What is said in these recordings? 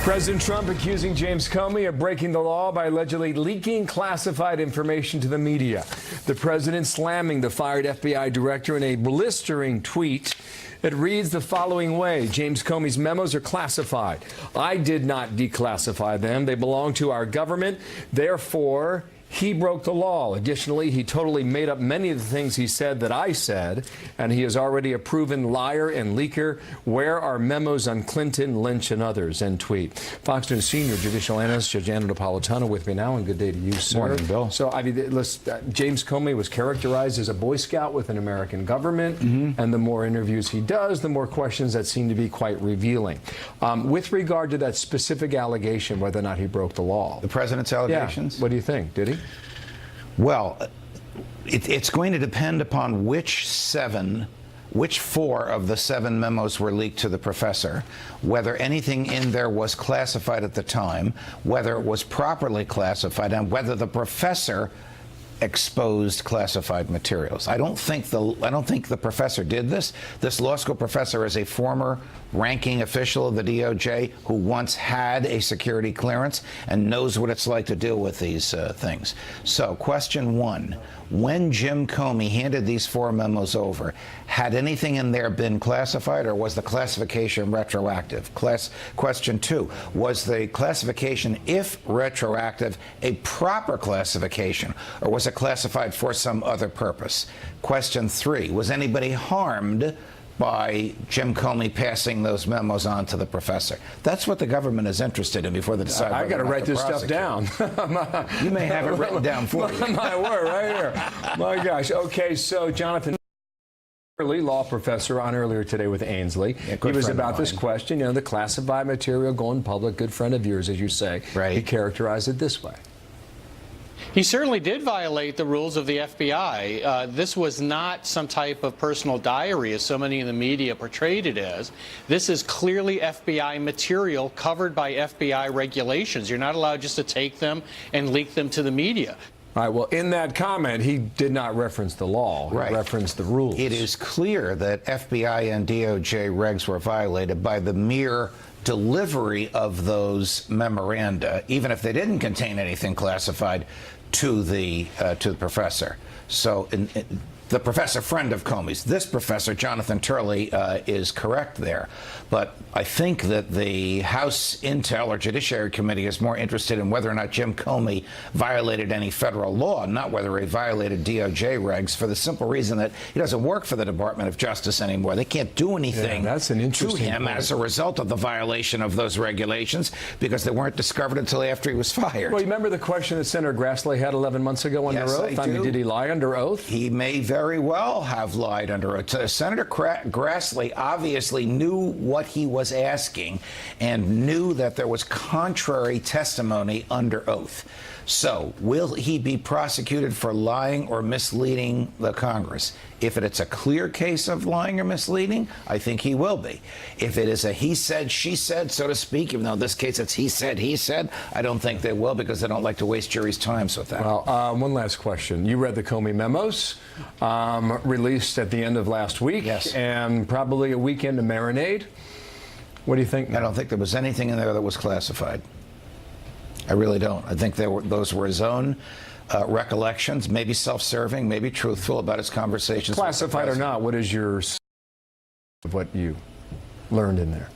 President Trump accusing James Comey of breaking the law by allegedly leaking classified information to the media. The president slamming the fired FBI director in a blistering tweet. It reads the following way: James Comey's memos are classified. I did not declassify them. They belong to our government. Therefore, he broke the law. Additionally, he totally made up many of the things he said that I said, and he is already a proven liar and leaker. Where are memos on Clinton, Lynch, and others? End tweet. Fox News senior judicial analyst Judge Napolitano with me now, and good day to you, sir. Morning, Bill. So, I mean, James Comey was characterized as a Boy Scout with an American government, and the more interviews he does, the more questions that seem to be quite revealing. With regard to that specific allegation, whether or not he broke the law. The president's allegations? Yeah. What do you think? Did he? Well, it's going to depend upon which four of the 7 memos were leaked to the professor, whether anything in there was classified at the time, whether it was properly classified, and whether the professor exposed classified materials. I don't think the professor did this. This law school professor is a former ranking official of the DOJ who once had a security clearance and knows what it's like to deal with these things. So, question 1, when Jim Comey handed these 4 memos over, had anything in there been classified, or was the classification retroactive? Question 2, was the classification, if retroactive, a proper classification, or was it classified for some other purpose? Question 3, was anybody harmed by Jim Comey passing those memos on to the professor? That's what the government is interested in before they decide. I got to write this stuff down. You may have it written down for you. My word, right here. My gosh. Okay, so Jonathan, law professor, on earlier today with Ainsley. Yeah, he was about this question, you know, the classified material going public, good friend of yours, as you say. Right. He characterized it this way. He certainly did violate the rules of the FBI. This was not some type of personal diary, as so many in the media portrayed it as. This is clearly FBI material covered by FBI regulations. You're not allowed just to take them and leak them to the media. All right, well, in that comment, he did not reference the law. He referenced the rules. It is clear that FBI and DOJ regs were violated by the mere delivery of those memoranda, even if they didn't contain anything classified, to the professor. So the professor friend of Comey's, this professor, Jonathan Turley, is correct there. But I think that the House Intel or Judiciary Committee is more interested in whether or not Jim Comey violated any federal law, not whether he violated DOJ regs, for the simple reason that he doesn't work for the Department of Justice anymore. They can't do anything to him as a result of the violation of those regulations, because they weren't discovered until after he was fired. Well, you remember the question that Senator Grassley had 11 months ago under oath? I mean, did he lie under oath? He may very well have lied under oath. Senator Grassley obviously knew what he was asking and knew that there was contrary testimony under oath. So, will he be prosecuted for lying or misleading the Congress? If it's a clear case of lying or misleading, I think he will be. If it is a he said, she said, so to speak, even though in this case it's he said, I don't think they will, because they don't like to waste juries' times with that. Well, one last question. You read the Comey memos, released at the end of last week, yes, and probably a weekend to marinade. What do you think now? I don't think there was anything in there that was classified. I really don't. I think those were his own recollections, maybe self-serving, maybe truthful about his conversations. Classified or not, what is your of what you learned in there?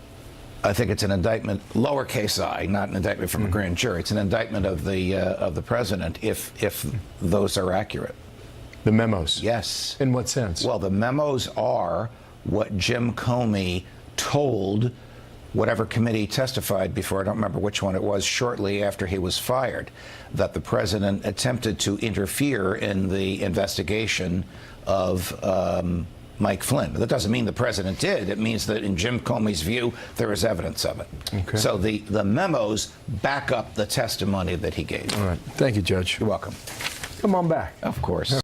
I think it's an indictment, lowercase I, not an indictment from a grand jury. It's an indictment of the president, if those are accurate. The memos? Yes. In what sense? Well, the memos are what Jim Comey told whatever committee testified before, I don't remember which one it was, shortly after he was fired, that the president attempted to interfere in the investigation of Mike Flynn. That doesn't mean the president did. It means that in Jim Comey's view, there is evidence of it. Okay. So the memos back up the testimony that he gave. All right. Thank you, Judge. You're welcome. Come on back. Of course.